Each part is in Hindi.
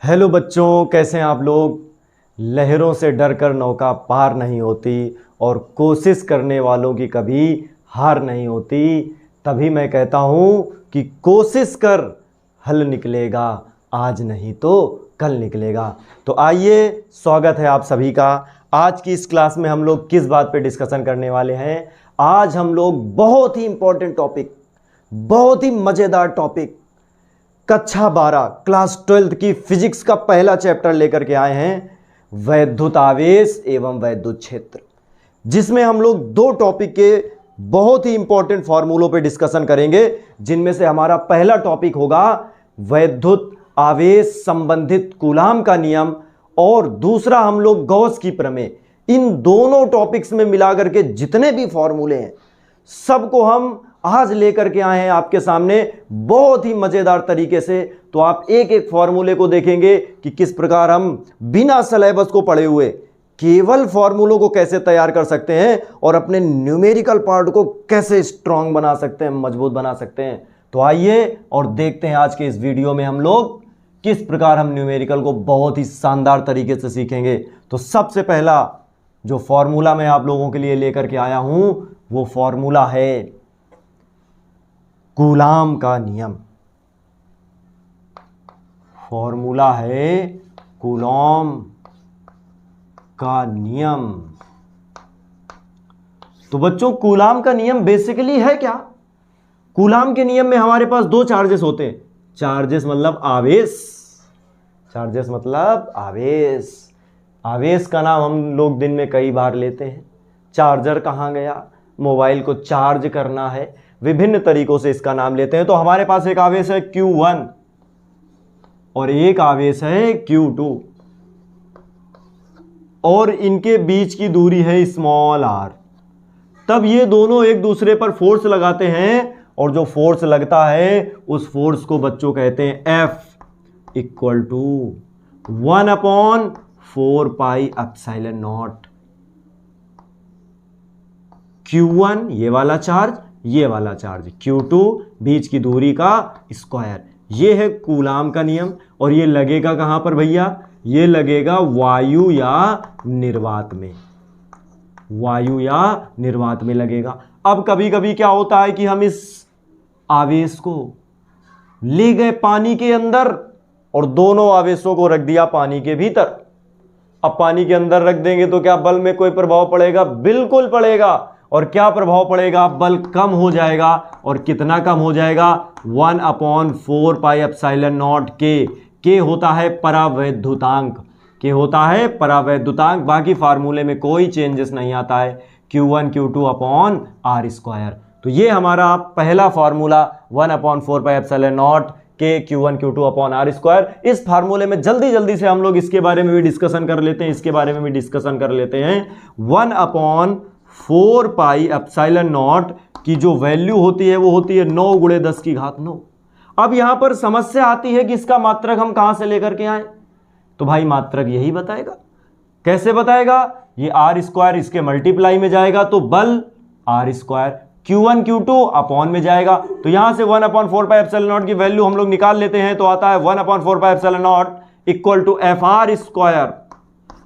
हेलो बच्चों, कैसे हैं आप लोग। लहरों से डरकर नौका पार नहीं होती और कोशिश करने वालों की कभी हार नहीं होती। तभी मैं कहता हूँ कि कोशिश कर, हल निकलेगा, आज नहीं तो कल निकलेगा। तो आइए, स्वागत है आप सभी का। आज की इस क्लास में हम लोग किस बात पे डिस्कशन करने वाले हैं। आज हम लोग बहुत ही इंपॉर्टेंट टॉपिक, बहुत ही मज़ेदार टॉपिक, कक्षा 12 क्लास 12 की फिजिक्स का पहला चैप्टर लेकर के आए हैं, वैद्युत आवेश एवं वैद्युत क्षेत्र, जिसमें हम लोग दो टॉपिक के बहुत ही इंपॉर्टेंट फॉर्मूलों पे डिस्कशन करेंगे। जिनमें से हमारा पहला टॉपिक होगा वैद्युत आवेश संबंधित कूलाम का नियम और दूसरा हम लोग गॉस की प्रमेय। इन दोनों टॉपिक्स में मिलाकर के जितने भी फॉर्मूले हैं सबको हम आज लेकर के आए हैं आपके सामने बहुत ही मजेदार तरीके से। तो आप एक एक फॉर्मूले को देखेंगे कि किस प्रकार हम बिना सिलेबस को पढ़े हुए केवल फॉर्मूलों को कैसे तैयार कर सकते हैं और अपने न्यूमेरिकल पार्ट को कैसे स्ट्रांग बना सकते हैं, मजबूत बना सकते हैं। तो आइए और देखते हैं आज के इस वीडियो में हम लोग किस प्रकार हम न्यूमेरिकल को बहुत ही शानदार तरीके से सीखेंगे। तो सबसे पहला जो फॉर्मूला मैं आप लोगों के लिए लेकर के आया हूं वो फॉर्मूला है कूलाम का नियम। फॉर्मूला है कूलॉम का नियम। तो बच्चों, कूलाम का नियम बेसिकली है क्या। कूलाम के नियम में हमारे पास दो चार्जेस होते हैं। चार्जेस मतलब आवेश, चार्जेस मतलब आवेश। आवेश का नाम हम लोग दिन में कई बार लेते हैं। चार्जर कहाँ गया, मोबाइल को चार्ज करना है, विभिन्न तरीकों से इसका नाम लेते हैं। तो हमारे पास एक आवेश है Q1 और एक आवेश है Q2 और इनके बीच की दूरी है स्मॉल r। तब ये दोनों एक दूसरे पर फोर्स लगाते हैं और जो फोर्स लगता है उस फोर्स को बच्चों कहते हैं F equal to 1/4 pi epsilon naught. Q1 ये वाला चार्ज, ये वाला चार्ज, Q2 बीच की दूरी का स्क्वायर। ये है कूलाम का नियम। और ये लगेगा कहां पर भैया, ये लगेगा वायु या निर्वात में, वायु या निर्वात में लगेगा। अब कभी कभी क्या होता है कि हम इस आवेश को ले गए पानी के अंदर और दोनों आवेशों को रख दिया पानी के भीतर। अब पानी के अंदर रख देंगे तो क्या बल में कोई प्रभाव पड़ेगा? बिल्कुल पड़ेगा। और क्या प्रभाव पड़ेगा? बल कम हो जाएगा। और कितना कम हो जाएगा? 1/4 पाई एप्सिलॉन नॉट के होता है परावैद्युतांक, के होता है परावैद्युतांक। बाकी फार्मूले में कोई चेंजेस नहीं आता है, Q1 Q2 upon are square. तो ये हमारा पहला फार्मूला 1/4 पाई एप्सिलॉन नॉट के Q1 Q2 upon are square. इस फार्मूले में जल्दी जल्दी से हम लोग इसके बारे में भी डिस्कशन कर लेते हैं, इसके बारे में भी डिस्कशन कर लेते हैं। 1/4 पाई एप्सिलॉन नॉट की जो वैल्यू होती है वो होती है 9 × 10⁹। अब यहां पर समस्या आती है कि इसका मात्रक हम कहां से लेकर के आए। तो भाई मात्रक यही बताएगा। कैसे बताएगा? ये आर स्क्वायर इसके मल्टीप्लाई में जाएगा तो बल are square, Q1 Q2 upon में जाएगा। तो यहां से 1/4 पाई एप्सिलॉन नॉट की वैल्यू हम लोग निकाल लेते हैं। तो आता है 1/4 pi epsilon naught equal to FR square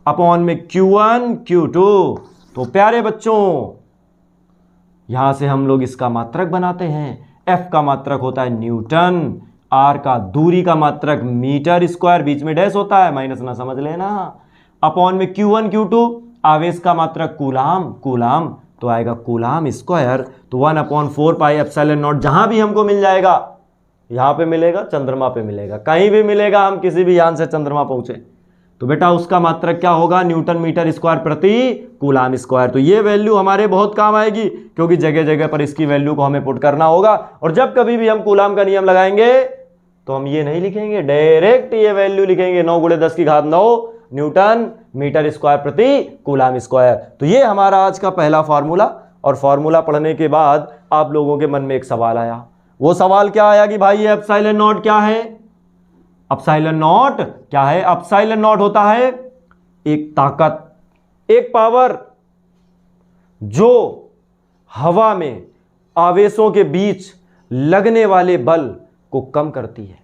upon में Q1 Q2। तो प्यारे बच्चों, यहां से हम लोग इसका मात्रक बनाते हैं। F का मात्रक होता है न्यूटन, R का दूरी का मात्रक मीटर स्क्वायर, बीच में डैश होता है, माइनस ना समझ लेना, अपॉन में Q1 Q2 आवेश का मात्रक कूलाम, कूलाम तो आएगा कूलाम स्क्वायर। तो 1/4 पाई एप्सिलॉन नॉट जहां भी हमको मिल जाएगा, यहां पे मिलेगा, चंद्रमा पे मिलेगा, कहीं भी मिलेगा, हम किसी भी यान से चंद्रमा पहुंचे तो बेटा उसका मात्रक क्या होगा? न्यूटन मीटर स्क्वायर प्रति कूलाम स्क्वायर। तो ये वैल्यू हमारे बहुत काम आएगी क्योंकि जगह जगह पर इसकी वैल्यू को हमें पुट करना होगा। और जब कभी भी हम कूलाम का नियम लगाएंगे तो हम ये नहीं लिखेंगे, डायरेक्ट ये वैल्यू लिखेंगे 9 × 10⁹ न्यूटन मीटर स्क्वायर प्रति कूलाम स्क्वायर। तो ये हमारा आज का पहला फार्मूला। और फार्मूला पढ़ने के बाद आप लोगों के मन में एक सवाल आया। वो सवाल क्या आया कि भाई ये एप्सिलॉन नॉट क्या है? एप्सिलॉन नॉट क्या है? एप्सिलॉन नॉट होता है एक ताकत, एक पावर जो हवा में आवेशों के बीच लगने वाले बल को कम करती है।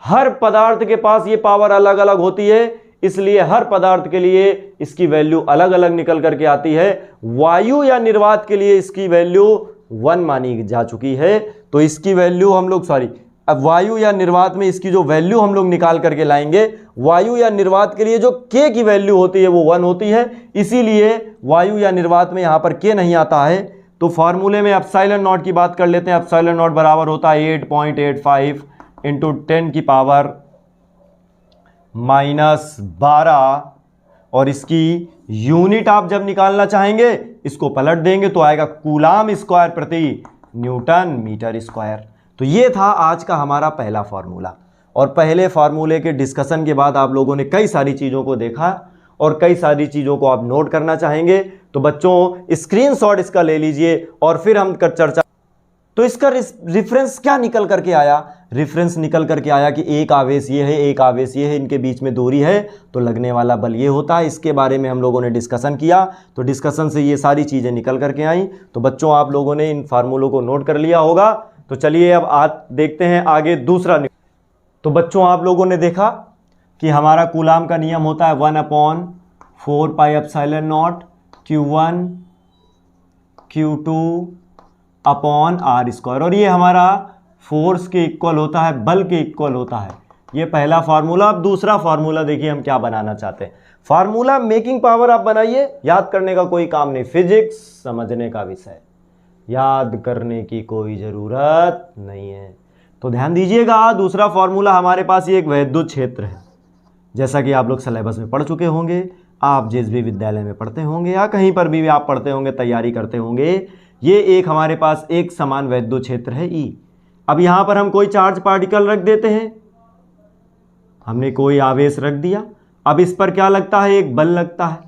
हर पदार्थ के पास ये पावर अलग अलग होती है, इसलिए हर पदार्थ के लिए इसकी वैल्यू अलग अलग निकल करके आती है। वायु या निर्वात के लिए इसकी वैल्यू 1 मानी जा चुकी है, तो इसकी वैल्यू हम लोग अब वायु या निर्वात में इसकी जो वैल्यू हम लोग निकाल करके लाएंगे, वायु या निर्वात के लिए जो k की वैल्यू होती है वो 1 होती है, इसीलिए वायु या निर्वात में यहां पर k नहीं आता है। तो फार्मूले में एप्सिलॉन नॉट की बात कर लेते हैं। एप्सिलॉन नॉट बराबर होता है 8.85 इंटू 10 की पावर -12, और इसकी यूनिट आप जब निकालना चाहेंगे इसको पलट देंगे तो आएगा कूलाम स्क्वायर प्रति न्यूटन मीटर स्क्वायर। तो ये था आज का हमारा पहला फार्मूला, और पहले फार्मूले के डिस्कशन के बाद आप लोगों ने कई सारी चीज़ों को देखा और कई सारी चीज़ों को आप नोट करना चाहेंगे, तो बच्चों स्क्रीनशॉट इसका ले लीजिए और फिर हम कर चर्चा। तो इसका रिफरेंस क्या निकल करके आया? रिफरेंस निकल करके आया कि एक आवेश ये है, एक आवेश ये है, इनके बीच में दूरी है, तो लगने वाला बल ये होता है। इसके बारे में हम लोगों ने डिस्कशन किया, तो डिस्कशन से ये सारी चीज़ें निकल करके आई। तो बच्चों आप लोगों ने इन फार्मूलों को नोट कर लिया होगा। तो चलिए अब आज देखते हैं आगे दूसरा। तो बच्चों आप लोगों ने देखा कि हमारा कूलाम का नियम होता है 1/4 pi epsilon naught Q1 Q2 upon R square, और ये हमारा फोर्स के इक्वल होता है, बल के इक्वल होता है। ये पहला फार्मूला। अब दूसरा फार्मूला देखिए हम क्या बनाना चाहते हैं। फार्मूला मेकिंग पावर आप बनाइए, याद करने का कोई काम नहीं, फिजिक्स समझने का विषय, याद करने की कोई ज़रूरत नहीं है। तो ध्यान दीजिएगा, दूसरा फार्मूला हमारे पास ये एक वैद्युत क्षेत्र है, जैसा कि आप लोग सिलेबस में पढ़ चुके होंगे, आप जिस भी विद्यालय में पढ़ते होंगे या कहीं पर भी आप पढ़ते होंगे, तैयारी करते होंगे, ये एक हमारे पास एक समान वैद्युत क्षेत्र है E। अब यहाँ पर हम कोई चार्ज पार्टिकल रख देते हैं, हमने कोई आवेश रख दिया। अब इस पर क्या लगता है? एक बल लगता है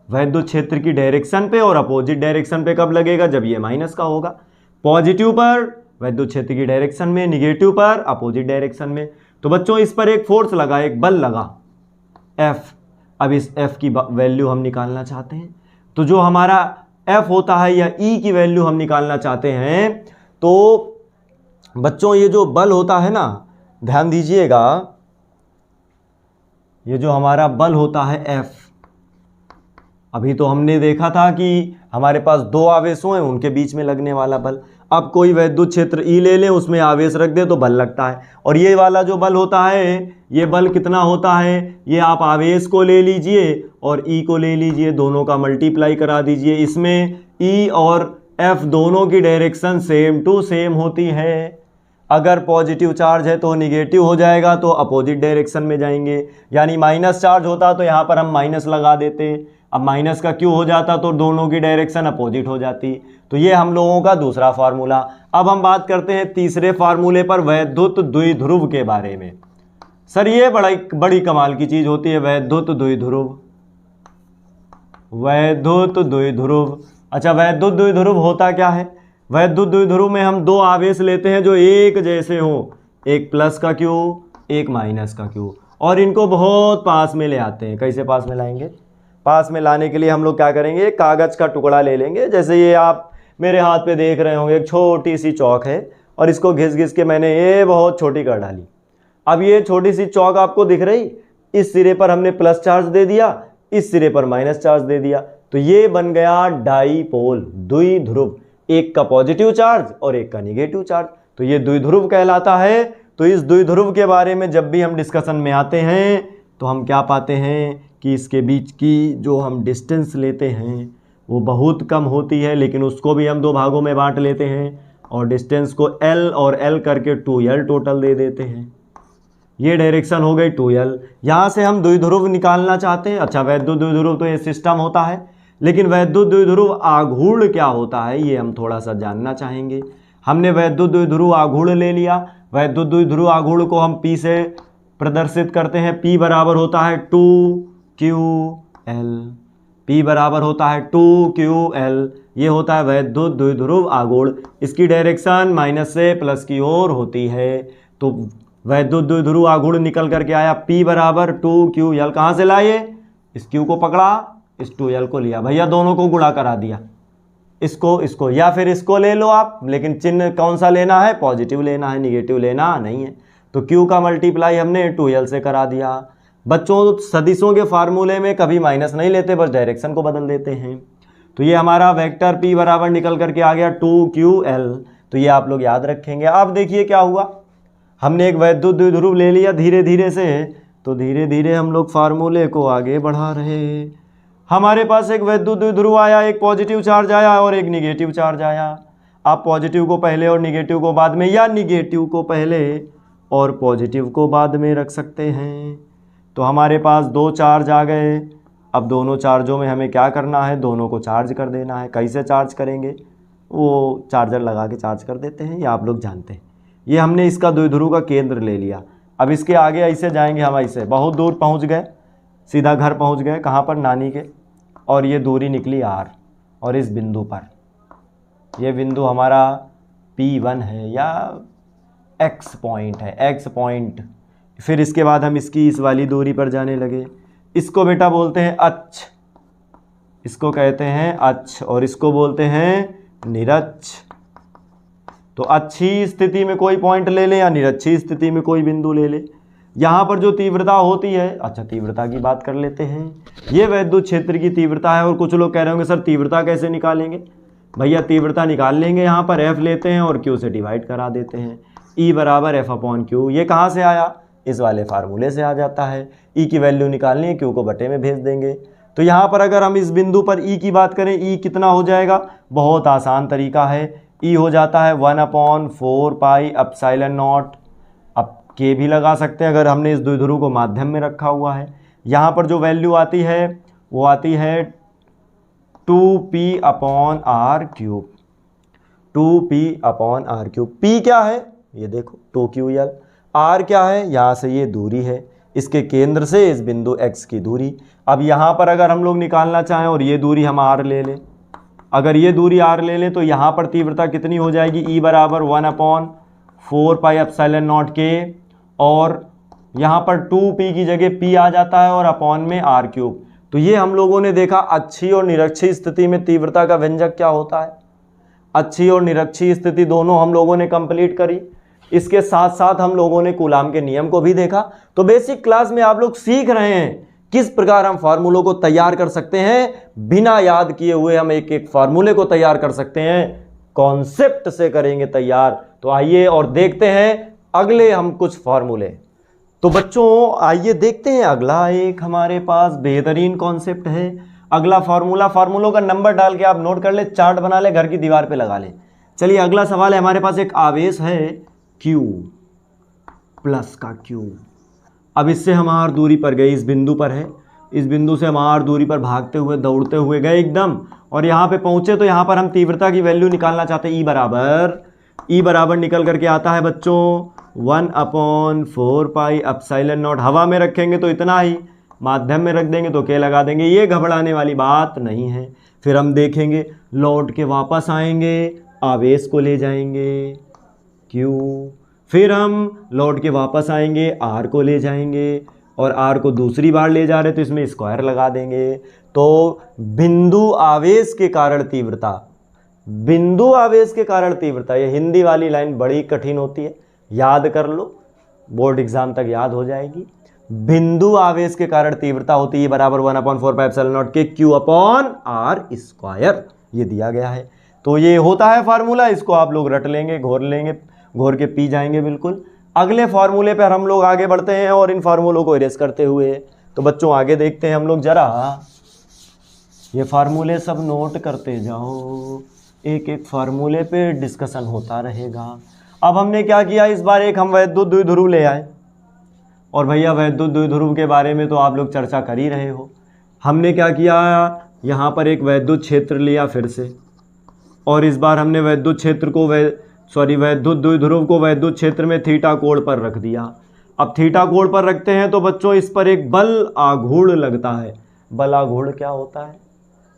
वैद्युत क्षेत्र की डायरेक्शन पे, और अपोजिट डायरेक्शन पे कब लगेगा? जब ये माइनस का होगा। पॉजिटिव पर वैद्युत क्षेत्र की डायरेक्शन में, निगेटिव पर अपोजिट डायरेक्शन में। तो बच्चों इस पर एक फोर्स लगा, एक बल लगा F। अब इस F की वैल्यू हम निकालना चाहते हैं, तो जो हमारा F होता है या E की वैल्यू हम निकालना चाहते हैं, तो बच्चों ये जो बल होता है ना, ध्यान दीजिएगा, ये जो हमारा बल होता है F, अभी तो हमने देखा था कि हमारे पास दो आवेशों हैं, उनके बीच में लगने वाला बल। अब कोई वैद्युत क्षेत्र E ले लें, उसमें आवेश रख दे तो बल लगता है। और ये वाला जो बल होता है, ये बल कितना होता है? ये आप आवेश को ले लीजिए और E को ले लीजिए, दोनों का मल्टीप्लाई करा दीजिए। इसमें E और F दोनों की डायरेक्शन सेम टू सेम होती है। अगर पॉजिटिव चार्ज है तो निगेटिव हो जाएगा, तो अपोजिट डायरेक्शन में जाएंगे। यानी माइनस चार्ज होता तो यहाँ पर हम माइनस लगा देते, अब माइनस का क्यू हो जाता तो दोनों की डायरेक्शन अपोजिट हो जाती। तो ये हम लोगों का दूसरा फार्मूला। अब हम बात करते हैं तीसरे फार्मूले पर, वैद्युत द्विध्रुव के बारे में। सर ये बड़ी कमाल की चीज़ होती है, वैद्युत द्विध्रुव। वैद्युत द्विध्रुव, अच्छा वैद्युत द्विध्रुव होता क्या है? वैद्युत द्विध्रुव में हम दो आवेश लेते हैं जो एक जैसे हों, एक प्लस का क्यू, एक माइनस का क्यू, और इनको बहुत पास में ले आते हैं। कैसे पास में लाएंगे? पास में लाने के लिए हम लोग क्या करेंगे? कागज़ का टुकड़ा ले लेंगे। जैसे ये आप मेरे हाथ पे देख रहे होंगे, एक छोटी सी चौक है, और इसको घिस घिस के मैंने ये बहुत छोटी कर डाली। अब ये छोटी सी चौक आपको दिख रही, इस सिरे पर हमने प्लस चार्ज दे दिया, इस सिरे पर माइनस चार्ज दे दिया, तो ये बन गया डाईपोल, द्विध्रुव। एक का पॉजिटिव चार्ज और एक का निगेटिव चार्ज, तो ये द्विध्रुव कहलाता है। तो इस द्विध्रुव के बारे में जब भी हम डिस्कशन में आते हैं तो हम क्या पाते हैं कि इसके बीच की जो हम डिस्टेंस लेते हैं वो बहुत कम होती है, लेकिन उसको भी हम दो भागों में बांट लेते हैं और डिस्टेंस को L और L करके 2L टोटल दे देते हैं। ये डायरेक्शन हो गई 2L। यहाँ से हम द्विध्रुव निकालना चाहते हैं। अच्छा वैद्युत द्विध्रुव तो ये सिस्टम होता है, लेकिन वैद्युत द्विध्रुव आघूर्ण क्या होता है ये हम थोड़ा सा जानना चाहेंगे। हमने वैद्युत द्विध्रुव आघूर्ण ले लिया। वैद्युत द्विध्रुव आघूर्ण को हम P से प्रदर्शित करते हैं। P बराबर होता है 2QL। P बराबर होता है 2QL। ये होता है वैद्युत द्विध्रुव आघूर्ण। इसकी डायरेक्शन माइनस से प्लस की ओर होती है। तो वैद्युत द्विध्रुव आघूर्ण निकल करके आया P बराबर 2QL। कहाँ से लाए? इस Q को पकड़ा, इस 2L को लिया, भैया दोनों को गुणा करा दिया, इसको या फिर इसको ले लो आप, लेकिन चिन्ह कौन सा लेना है? पॉजिटिव लेना है, निगेटिव लेना नहीं है। तो Q का मल्टीप्लाई हमने 2L से करा दिया। बच्चों सदिशों के फार्मूले में कभी माइनस नहीं लेते, बस डायरेक्शन को बदल देते हैं। तो ये हमारा वेक्टर P बराबर निकल करके आ गया 2QL। तो ये आप लोग याद रखेंगे। अब देखिए क्या हुआ, हमने एक वैद्युत द्विध्रुव ले लिया धीरे धीरे से, तो धीरे धीरे हम लोग फार्मूले को आगे बढ़ा रहे। हमारे पास एक वैद्युत द्विध्रुव आया, एक पॉजिटिव चार्ज आया और एक निगेटिव चार्ज आया। आप पॉजिटिव को पहले और निगेटिव को बाद में, या निगेटिव को पहले और पॉजिटिव को बाद में रख सकते हैं। तो हमारे पास दो चार्ज आ गए। अब दोनों चार्जों में हमें क्या करना है, दोनों को चार्ज कर देना है। कैसे चार्ज करेंगे, वो चार्जर लगा के चार्ज कर देते हैं, ये आप लोग जानते हैं। ये हमने इसका द्विध्रुव का केंद्र ले लिया। अब इसके आगे ऐसे जाएंगे हम, ऐसे बहुत दूर पहुंच गए, सीधा घर पहुंच गए, कहाँ पर, नानी के। और ये दूरी निकली R, और इस बिंदु पर, ये बिंदु हमारा P1 है या X पॉइंट है, X पॉइंट। फिर इसके बाद हम इसकी इस वाली दूरी पर जाने लगे। इसको बेटा बोलते हैं अक्ष, इसको कहते हैं अक्ष, और इसको बोलते हैं निरक्ष। तो अच्छी स्थिति में कोई पॉइंट ले ले या निरक्षी स्थिति में कोई बिंदु ले ले। यहाँ पर जो तीव्रता होती है, अच्छा तीव्रता की बात कर लेते हैं। ये वैद्युत क्षेत्र की तीव्रता है। और कुछ लोग कह रहे होंगे सर तीव्रता कैसे निकालेंगे। भैया तीव्रता निकाल लेंगे, यहाँ पर F लेते हैं और Q से डिवाइड करा देते हैं। E बराबर F/Q। ये कहाँ से आया, इस वाले फार्मूले से आ जाता है। E की वैल्यू निकालनी है, Q को बटे में भेज देंगे। तो यहाँ पर अगर हम इस बिंदु पर E की बात करें, E कितना हो जाएगा, बहुत आसान तरीका है। E हो जाता है 1/4 पाई एप्सिलॉन नॉट। अब K भी लगा सकते हैं अगर हमने इस द्विध्रुव को माध्यम में रखा हुआ है। यहाँ पर जो वैल्यू आती है वो आती है 2P/R³। 2P/R³। P क्या है, ये देखो 2QL। R क्या है, यहाँ से ये दूरी है, इसके केंद्र से इस बिंदु X की दूरी। अब यहाँ पर अगर हम लोग निकालना चाहें और ये दूरी हम R ले लें, अगर ये दूरी R ले लें तो यहाँ पर तीव्रता कितनी हो जाएगी, E बराबर 1/4 पाई एप्सिलॉन नॉट K, और यहाँ पर 2P की जगह P आ जाता है और अपॉन में R³। तो ये हम लोगों ने देखा अच्छी और निरक्षी स्थिति में तीव्रता का व्यंजक क्या होता है। अच्छी और निरक्षी स्थिति दोनों हम लोगों ने कंप्लीट करी। इसके साथ साथ हम लोगों ने कूलाम के नियम को भी देखा। तो बेसिक क्लास में आप लोग सीख रहे हैं किस प्रकार हम फार्मूलों को तैयार कर सकते हैं। बिना याद किए हुए हम एक एक फार्मूले को तैयार कर सकते हैं, कॉन्सेप्ट से करेंगे तैयार। तो आइए और देखते हैं अगले हम कुछ फार्मूले। तो बच्चों आइए देखते हैं अगला एक हमारे पास बेहतरीन कॉन्सेप्ट है। अगला फार्मूला, फार्मूलों का नंबर डाल के आप नोट कर ले, चार्ट बना ले, घर की दीवार पे लगा ले। चलिए अगला सवाल है, हमारे पास एक आवेश है Q प्लस का Q। अब इससे हम R दूरी पर गए, इस बिंदु पर है, इस बिंदु से हम R दूरी पर भागते हुए दौड़ते हुए गए एकदम, और यहाँ पे पहुँचे। तो यहाँ पर हम तीव्रता की वैल्यू निकालना चाहते हैं। E बराबर निकल करके आता है बच्चों 1/4 पाई एप्सिलॉन नॉट। हवा में रखेंगे तो इतना ही, माध्यम में रख देंगे तो K लगा देंगे, ये घबराने वाली बात नहीं है। फिर हम देखेंगे, लौट के वापस आएंगे, आवेश को ले जाएंगे Q, फिर हम लौट के वापस आएंगे, R को ले जाएंगे, और R को दूसरी बार ले जा रहे तो इसमें स्क्वायर लगा देंगे। तो बिंदु आवेश के कारण तीव्रता, बिंदु आवेश के कारण तीव्रता, ये हिंदी वाली लाइन बड़ी कठिन होती है, याद कर लो, बोर्ड एग्जाम तक याद हो जाएगी। बिंदु आवेश के कारण तीव्रता होती है बराबर 1/4 पाई एप्सिलॉन नॉट के Q/R², ये दिया गया है। तो ये होता है फार्मूला, इसको आप लोग रट लेंगे, घोर के पी जाएंगे बिल्कुल। अगले फार्मूले पर हम लोग आगे बढ़ते हैं और इन फार्मूलों को इरेज करते हुए, तो बच्चों आगे देखते हैं हम लोग, जरा ये फार्मूले सब नोट करते जाओ, एक एक फार्मूले पे डिस्कशन होता रहेगा। अब हमने क्या किया, इस बार एक हम वैद्युत द्विध्रुव ले आए, और भैया वैद्युत द्विध्रुव के बारे में तो आप लोग चर्चा कर ही रहे हो। हमने क्या किया, यहाँ पर एक वैद्युत क्षेत्र लिया फिर से, और इस बार हमने वैद्युत क्षेत्र को वैद्युत द्विध्रुव को वैद्युत क्षेत्र में थीटा कोण पर रख दिया। अब थीटा कोण पर रखते हैं तो बच्चों इस पर एक बल आघूर्ण लगता है। बल आघूर्ण क्या होता है,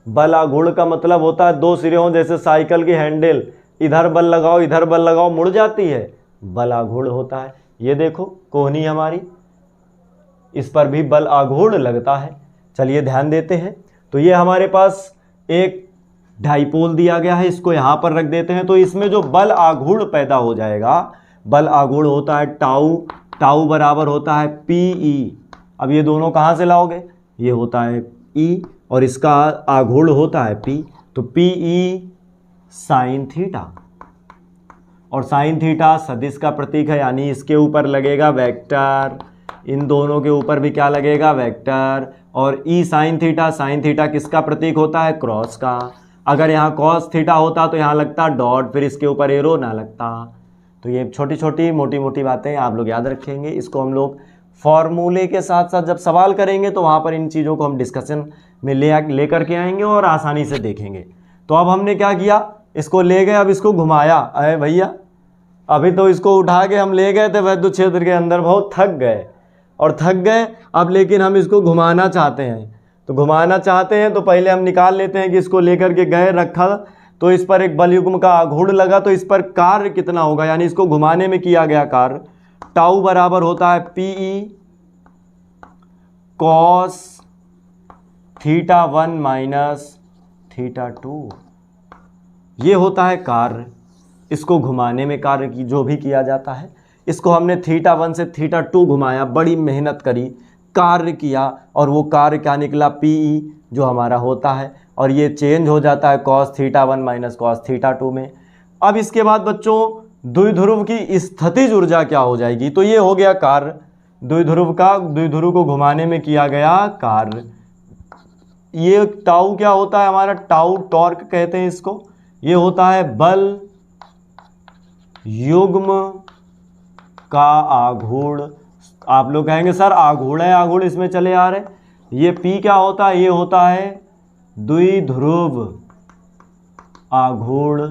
बल आघूर्ण का मतलब होता है दो सिरे हों, जैसे साइकिल की हैंडल, इधर बल लगाओ इधर बल लगाओ मुड़ जाती है, बल आघूर्ण होता है। ये देखो कोहनी हमारी, इस पर भी बल आघूर्ण लगता है। चलिए ध्यान देते हैं। तो ये हमारे पास एक डाइपोल दिया गया है, इसको यहाँ पर रख देते हैं। तो इसमें जो बल आघूर्ण पैदा हो जाएगा, बल आघूर्ण होता है टाउ टाउ बराबर होता है PE। अब ये दोनों कहाँ से लाओगे, ये होता है E और इसका आघूर्ण होता है P, तो PE साइन थीटा, और साइन थीटा सदिश का प्रतीक है, यानी इसके ऊपर लगेगा वेक्टर, इन दोनों के ऊपर भी क्या लगेगा, वेक्टर। और E साइन थीटा किसका प्रतीक होता है, क्रॉस का। अगर यहाँ कॉस थीटा होता तो यहाँ लगता डॉट, फिर इसके ऊपर एरो ना लगता। तो ये छोटी छोटी मोटी मोटी बातें आप लोग याद रखेंगे। इसको हम लोग फॉर्मूले के साथ साथ जब सवाल करेंगे तो वहाँ पर इन चीज़ों को हम डिस्कशन में ले करके आएंगे और आसानी से देखेंगे। तो अब हमने क्या किया, इसको ले गए, अब इसको घुमाया। अरे भैया अभी तो इसको उठा के हम ले गए थे वैद्युत क्षेत्र के अंदर, बहुत थक गए अब, लेकिन हम इसको घुमाना चाहते हैं। तो घुमाना चाहते हैं तो पहले हम निकाल लेते हैं कि इसको लेकर के गए, रखा, तो इस पर एक बलयुग्म का आघूर्ण लगा, तो इस पर कार्य कितना होगा, यानी इसको घुमाने में किया गया कार्य, टाउ बराबर होता है PE कॉस θ1 माइनस θ2। ये होता है कार्य, इसको घुमाने में कार्य की जो भी किया जाता है। इसको हमने θ1 से θ2 घुमाया, बड़ी मेहनत करी, कार्य किया, और वो कार्य क्या निकला, PE जो हमारा होता है, और ये चेंज हो जाता है cos θ1 माइनस cos θ2 में। अब इसके बाद बच्चों द्विध्रुव की स्थितिज ऊर्जा क्या हो जाएगी, तो ये हो गया कार्य, द्विध्रुव को घुमाने में किया गया कार्य। ये टाउ क्या होता है हमारा, टाउ टॉर्क कहते हैं इसको, ये होता है बल युग्म का आघूर्ण। आप लोग कहेंगे सर आघूर्ण है, आघूर्ण इसमें चले आ रहे, ये P क्या होता है, ये होता है द्विध्रुव आघूर्ण।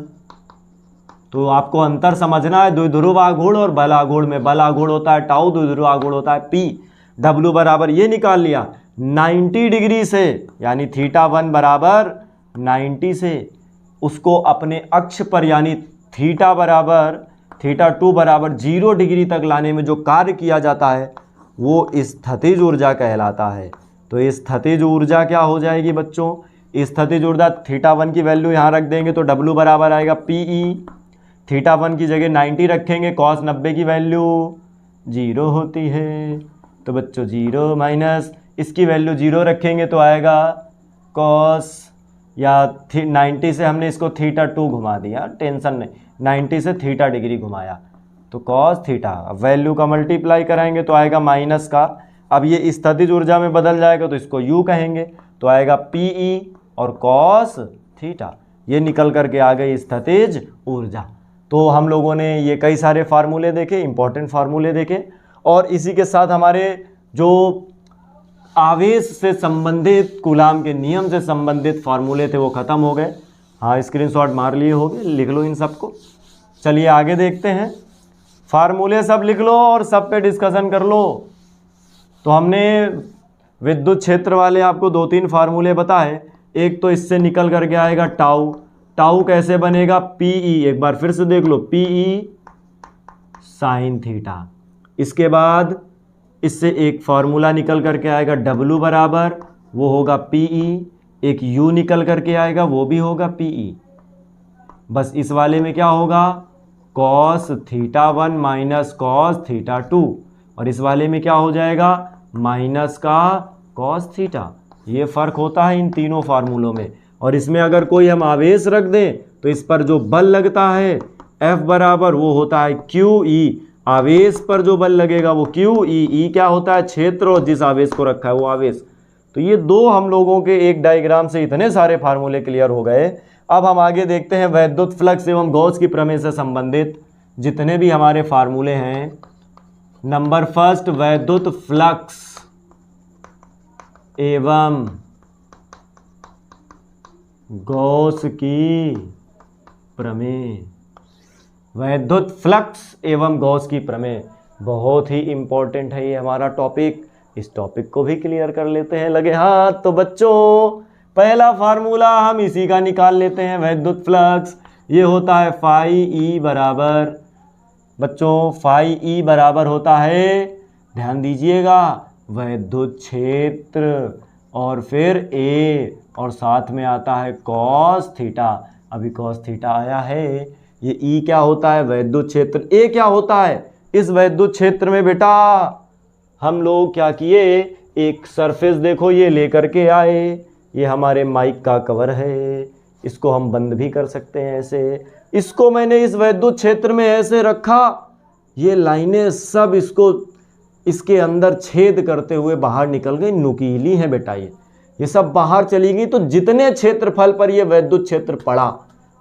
तो आपको अंतर समझना है द्विध्रुव आघूर्ण और बल आघूर्ण में। बल आघूर्ण होता है टाउ, द्विध्रुव आघूर्ण होता है P। W बराबर ये निकाल लिया 90 डिग्री से, यानी θ1 बराबर 90 से, उसको अपने अक्ष पर यानी θ2 बराबर 0 डिग्री तक लाने में जो कार्य किया जाता है वो स्थितिज ऊर्जा कहलाता है। तो स्थितिज ऊर्जा क्या हो जाएगी बच्चों, स्थितिज ऊर्जा θ1 की वैल्यू यहाँ रख देंगे तो W बराबर आएगा PE, θ1 की जगह 90 रखेंगे, cos 90 की वैल्यू 0 होती है, तो बच्चों 0 माइनस इसकी वैल्यू 0 रखेंगे तो आएगा cos, या 90 से हमने इसको θ2 घुमा दिया, टेंशन नहीं, 90 से θ डिग्री घुमाया तो cos थीटा, अब वैल्यू का मल्टीप्लाई कराएंगे तो आएगा माइनस का। अब ये स्थितिज ऊर्जा में बदल जाएगा तो इसको U कहेंगे, तो आएगा PE और cos थीटा, ये निकल करके आ गई स्थितिज ऊर्जा। तो हम लोगों ने ये कई सारे फार्मूले देखे, इंपॉर्टेंट फार्मूले देखे, और इसी के साथ हमारे जो आवेश से संबंधित, कूलाम के नियम से संबंधित फार्मूले थे वो ख़त्म हो गए। हाँ स्क्रीनशॉट मार लिए होंगे, लिख लो इन सबको। चलिए आगे देखते हैं, फार्मूले सब लिख लो और सब पे डिस्कशन कर लो। तो हमने विद्युत क्षेत्र वाले आपको 2-3 फार्मूले बताए। एक तो इससे निकल करके आएगा टाउ, टाउ कैसे बनेगा, PE, एक बार फिर से देख लो, PE साइन थीटा। इसके बाद इससे एक फार्मूला निकल करके आएगा W बराबर, वो होगा PE, एक U निकल करके आएगा वो भी होगा PE। बस इस वाले में क्या होगा, cos θ1 माइनस cos θ2, और इस वाले में क्या हो जाएगा, माइनस का cos थीटा। ये फ़र्क होता है इन तीनों फार्मूलों में। और इसमें अगर कोई हम आवेश रख दें तो इस पर जो बल लगता है F बराबर वो होता है QE, आवेश पर जो बल लगेगा वो QE, E क्या होता है, क्षेत्र, और जिस आवेश को रखा है वो आवेश। तो ये दो हम लोगों के एक डायग्राम से इतने सारे फार्मूले क्लियर हो गए। अब हम आगे देखते हैं वैद्युत फ्लक्स एवं गॉस की प्रमेय से संबंधित जितने भी हमारे फार्मूले हैं। नंबर फर्स्ट, वैद्युत फ्लक्स एवं गॉस की प्रमेय। वैद्युत फ्लक्स एवं गॉस की प्रमेय बहुत ही इंपॉर्टेंट है ये हमारा टॉपिक। इस टॉपिक को भी क्लियर कर लेते हैं, लगे हाथ। तो बच्चों पहला फार्मूला हम इसी का निकाल लेते हैं, वैद्युत फ्लक्स। ये होता है फाई ई बराबर, बच्चों फाई ई बराबर होता है, ध्यान दीजिएगा, वैद्युत क्षेत्र और फिर ए, और साथ में आता है कॉस थीटा। अभी कॉस थीटा आया है। ये ई क्या होता है, वैद्युत क्षेत्र। ए क्या होता है, इस वैद्युत क्षेत्र में बेटा हम लोग क्या किए, एक सरफेस देखो ये लेकर के आए, ये हमारे माइक का कवर है, इसको हम बंद भी कर सकते हैं ऐसे। इसको मैंने इस वैद्युत क्षेत्र में ऐसे रखा, ये लाइनें सब इसको इसके अंदर छेद करते हुए बाहर निकल गई, नुकीली हैं बेटा ये सब बाहर चली गई। तो जितने क्षेत्रफल पर ये वैद्युत क्षेत्र पड़ा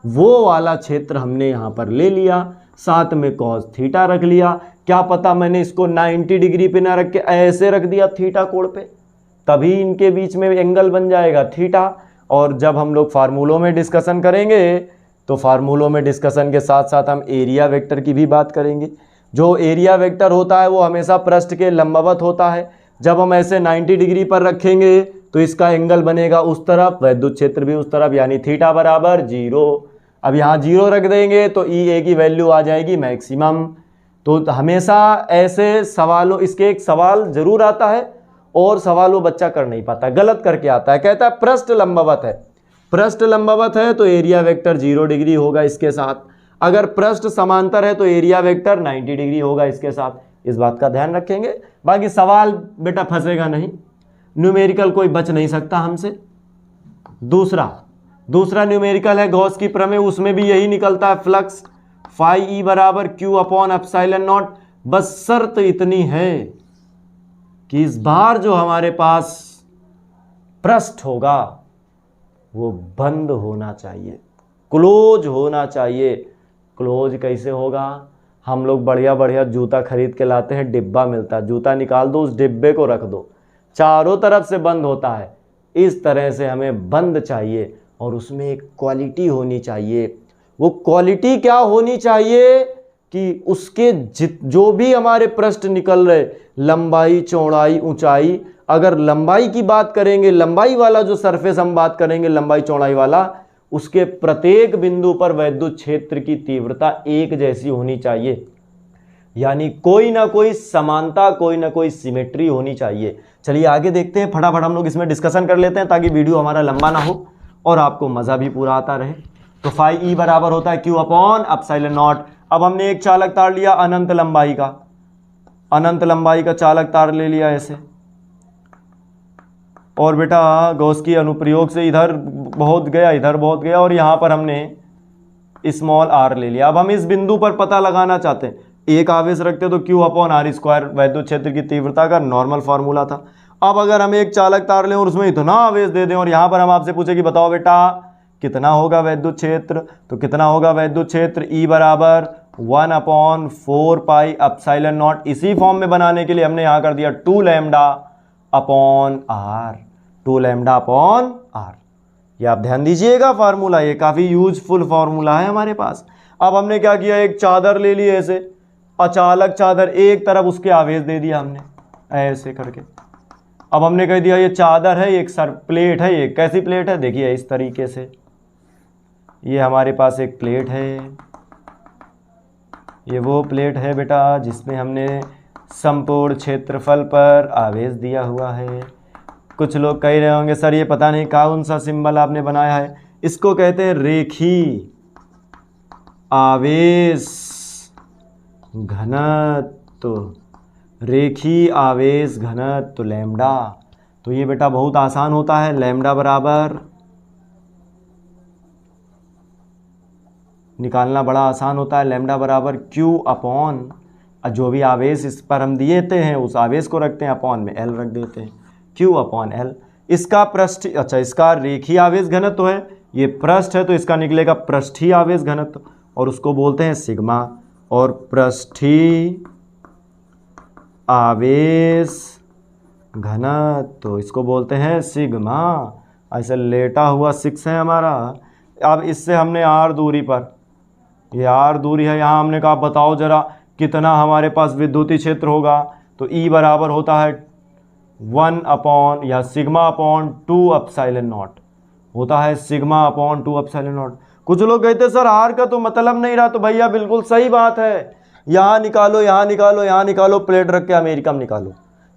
वो वाला क्षेत्र हमने यहाँ पर ले लिया, साथ में cos थीटा रख लिया। क्या पता मैंने इसको 90 डिग्री पे ना रख के ऐसे रख दिया थीटा कोण पे, तभी इनके बीच में एंगल बन जाएगा थीटा। और जब हम लोग फार्मूलों में डिस्कशन करेंगे तो फार्मूलों में डिस्कशन के साथ साथ हम एरिया वेक्टर की भी बात करेंगे। जो एरिया वेक्टर होता है वो हमेशा पृष्ठ के लंबवत होता है। जब हम ऐसे 90 डिग्री पर रखेंगे तो इसका एंगल बनेगा उस तरफ, वैद्युत क्षेत्र भी उस तरफ, यानी थीटा बराबर 0। अब यहाँ 0 रख देंगे तो ई ए की वैल्यू आ जाएगी मैक्सिमम। तो हमेशा ऐसे सवालों, इसके एक सवाल जरूर आता है और सवाल वो बच्चा कर नहीं पाता, गलत करके आता है, कहता है पृष्ठ लंबवत है। पृष्ठ लंबवत है तो एरिया वेक्टर 0 डिग्री होगा इसके साथ, अगर पृष्ठ समांतर है तो एरिया वेक्टर 90 डिग्री होगा इसके साथ। इस बात का ध्यान रखेंगे, बाकी सवाल बेटा फंसेगा नहीं, न्यूमेरिकल कोई बच नहीं सकता हमसे। दूसरा न्यूमेरिकल है गॉस की प्रमेय, उसमें भी यही निकलता है, फ्लक्स फाई ई बराबर क्यू अपॉन एप्सिलॉन नॉट। बस शर्त इतनी है कि इस बार जो हमारे पास पृष्ठ होगा वो बंद होना चाहिए, क्लोज होना चाहिए। क्लोज कैसे होगा, हम लोग बढ़िया बढ़िया जूता खरीद के लाते हैं, डिब्बा मिलता है, जूता निकाल दो, उस डिब्बे को रख दो, चारों तरफ से बंद होता है। इस तरह से हमें बंद चाहिए और उसमें एक क्वालिटी होनी चाहिए। वो क्वालिटी क्या होनी चाहिए कि उसके जो भी हमारे पृष्ठ निकल रहे, लंबाई चौड़ाई ऊंचाई, अगर लंबाई की बात करेंगे, लंबाई वाला जो सरफेस हम बात करेंगे लंबाई चौड़ाई वाला, उसके प्रत्येक बिंदु पर वैद्युत क्षेत्र की तीव्रता एक जैसी होनी चाहिए, यानी कोई ना कोई समानता, कोई ना कोई सिमेट्री होनी चाहिए। चलिए आगे देखते हैं, फटाफट हम लोग इसमें डिस्कशन कर लेते हैं ताकि वीडियो हमारा लंबा ना हो और आपको मज़ा भी पूरा आता रहे। तो फाई ई बराबर होता है क्यू अपॉन एप्सिलॉन नॉट। अब हमने एक चालक तार लिया अनंत लंबाई का चालक तार ले लिया ऐसे, और बेटा गॉस की अनुप्रयोग से इधर बहुत गया, इधर बहुत गया, और यहाँ पर हमने स्मॉल आर ले लिया। अब हम इस बिंदु पर पता लगाना चाहते हैं, एक आवेश रखते तो क्यू अपॉन आर स्क्वायर वैद्युत क्षेत्र की तीव्रता का नॉर्मल फार्मूला था। अब अगर हम एक चालक तार लें और उसमें इतना आवेश दे दें और यहाँ पर हम आपसे पूछे कि बताओ बेटा कितना होगा वैद्युत क्षेत्र, तो कितना होगा वैद्युत क्षेत्र, ई बराबर 1/4 पाई एप्सिलॉन नॉट। इसी फॉर्म में बनाने के लिए हमने यहाँ कर दिया 2 lambda upon R, 2 lambda upon R. ये आप ध्यान दीजिएगा फार्मूला, ये काफ़ी यूजफुल फार्मूला है हमारे पास। अब हमने क्या किया, एक चादर ले ली ऐसे, अचालक चादर, एक तरफ उसके आवेश दे दिया हमने ऐसे करके। अब हमने कह दिया ये चादर है, एक सर प्लेट है, ये कैसी प्लेट है, देखिए इस तरीके से, ये हमारे पास एक प्लेट है, ये वो प्लेट है बेटा जिसमें हमने संपूर्ण क्षेत्रफल पर आवेश दिया हुआ है। कुछ लोग कह रहे होंगे सर ये पता नहीं कौन सा सिंबल आपने बनाया है, इसको कहते हैं रेखी आवेश घनत्व, रेखी आवेश घनत्व लैम्डा। तो ये बेटा बहुत आसान होता है, लैम्डा बराबर निकालना बड़ा आसान होता है, लैम्डा बराबर क्यू अपॉन जो भी आवेश इस पर हम दिए थे हैं उस आवेश को रखते हैं अपॉन में एल रख देते हैं, क्यू अपॉन एल। इसका पृष्ठ, अच्छा इसका रेखीय आवेश घनत्व है, ये पृष्ठ है तो इसका निकलेगा पृष्ठीय आवेश घनत्व और उसको बोलते हैं सिग्मा। और पृष्ठीय आवेश घनत्व इसको बोलते हैं सिग्मा। ऐसे लेटा हुआ 6 है हमारा। अब इससे हमने आर दूरी पर, ये आर दूरी है, यहाँ हमने कहा बताओ जरा कितना हमारे पास विद्युतीय क्षेत्र होगा, तो ई बराबर होता है 1 अपॉन या सिग्मा अपॉन 2 एप्सिलॉन नॉट, होता है सिग्मा अपॉन 2 एप्सिलॉन नॉट। कुछ लोग कहते हैं सर आर का तो मतलब नहीं रहा, तो भैया बिल्कुल सही बात है, यहाँ निकालो यहाँ निकालो यहाँ निकालो, प्लेट रख के अमेरिका में निकालो,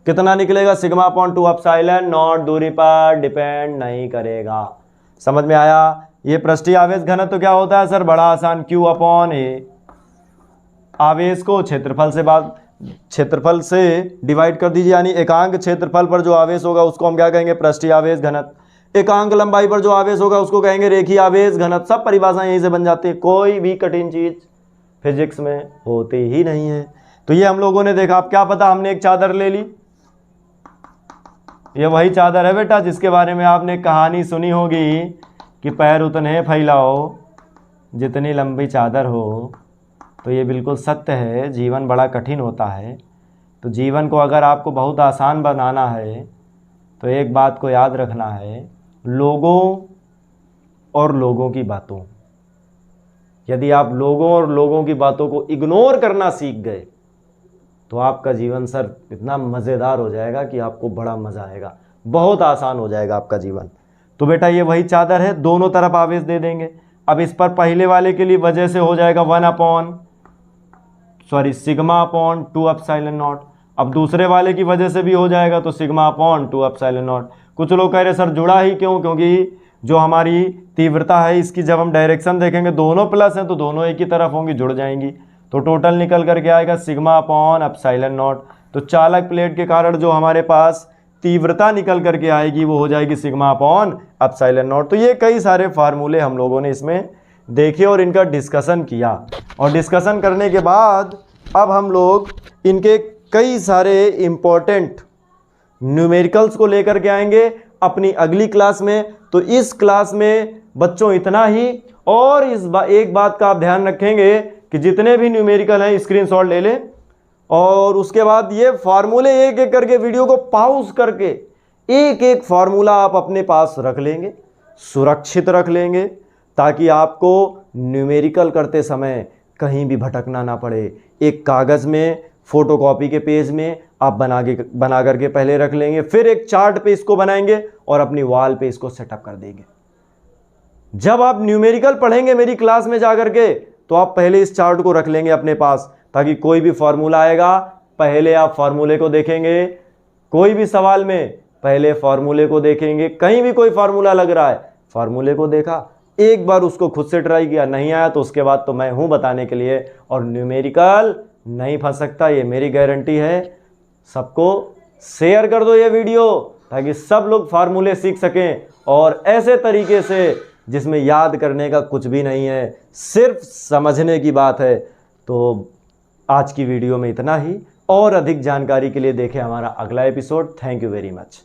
कितना निकलेगा, सिग्मा अपॉन 2 एप्सिलॉन नॉट, दूरी पर डिपेंड नहीं करेगा। समझ में आया। ये पृष्ठीय आवेश घनत्व तो क्या होता है सर, बड़ा आसान, क्यू अपॉन ए, आवेश को क्षेत्रफल से डिवाइड कर दीजिए, यानी एकांक क्षेत्रफल पर जो आवेश होगा उसको हम क्या कहेंगे, पृष्ठीय आवेश घनत्व। एकांक लंबाई पर जो आवेश होगा उसको कहेंगे रेखीय आवेश घनत्व। सब परिभाषाएं यहीं से बन जाती है, कोई भी कठिन चीज फिजिक्स में होती ही नहीं है। तो ये हम लोगों ने देखा। अब क्या पता हमने एक चादर ले ली, ये वही चादर है बेटा जिसके बारे में आपने कहानी सुनी होगी कि पैर उतने फैलाओ जितनी लंबी चादर हो। तो ये बिल्कुल सत्य है, जीवन बड़ा कठिन होता है। तो जीवन को अगर आपको बहुत आसान बनाना है तो एक बात को याद रखना है, लोगों और लोगों की बातों। यदि आप लोगों और लोगों की बातों को इग्नोर करना सीख गए तो आपका जीवन सर इतना मज़ेदार हो जाएगा कि आपको बड़ा मज़ा आएगा, बहुत आसान हो जाएगा आपका जीवन। तो बेटा ये वही चादर है, दोनों तरफ आवेश दे देंगे। अब इस पर पहले वाले के लिए वजह से हो जाएगा सिग्मा अपॉन 2 एप्सिलॉन नॉट। अब दूसरे वाले की वजह से भी हो जाएगा तो सिग्मा अपॉन 2 एप्सिलॉन नॉट। कुछ लोग कह रहे सर जुड़ा ही क्यों, क्योंकि जो हमारी तीव्रता है इसकी जब हम डायरेक्शन देखेंगे दोनों प्लस हैं तो दोनों एक ही तरफ होंगी, जुड़ जाएंगी। तो टोटल निकल करके आएगा सिग्मा अपॉन एप्सिलॉन नॉट। तो चालक प्लेट के कारण जो हमारे पास तीव्रता निकल करके आएगी वो हो जाएगी सिग्मा अपॉन एप्सिलॉन नॉट। तो ये कई सारे फार्मूले हम लोगों ने इसमें देखे और इनका डिस्कशन किया, और डिस्कशन करने के बाद अब हम लोग इनके कई सारे इम्पोर्टेंट न्यूमेरिकल्स को लेकर के आएंगे अपनी अगली क्लास में। तो इस क्लास में बच्चों इतना ही, और एक बात का आप ध्यान रखेंगे कि जितने भी न्यूमेरिकल हैं स्क्रीनशॉट ले लें, और उसके बाद ये फार्मूले एक एक करके वीडियो को पॉज करके एक एक फार्मूला आप अपने पास रख लेंगे, सुरक्षित रख लेंगे, ताकि आपको न्यूमेरिकल करते समय कहीं भी भटकना ना पड़े। एक कागज़ में फोटोकॉपी के पेज में आप बना करके पहले रख लेंगे, फिर एक चार्ट पे इसको बनाएंगे और अपनी वॉल पे इसको सेटअप कर देंगे। जब आप न्यूमेरिकल पढ़ेंगे मेरी क्लास में जाकर के तो आप पहले इस चार्ट को रख लेंगे अपने पास, ताकि कोई भी फार्मूला आएगा पहले आप फार्मूले को देखेंगे, कोई भी सवाल में पहले फार्मूले को देखेंगे। कहीं भी कोई फार्मूला लग रहा है फार्मूले को देखा, एक बार उसको खुद से ट्राई किया, नहीं आया तो उसके बाद तो मैं हूं बताने के लिए, और न्यूमेरिकल नहीं फंस सकता, ये मेरी गारंटी है। सबको शेयर कर दो ये वीडियो ताकि सब लोग फार्मूले सीख सकें, और ऐसे तरीके से जिसमें याद करने का कुछ भी नहीं है, सिर्फ समझने की बात है। तो आज की वीडियो में इतना ही, और अधिक जानकारी के लिए देखें हमारा अगला episode. Thank you very much.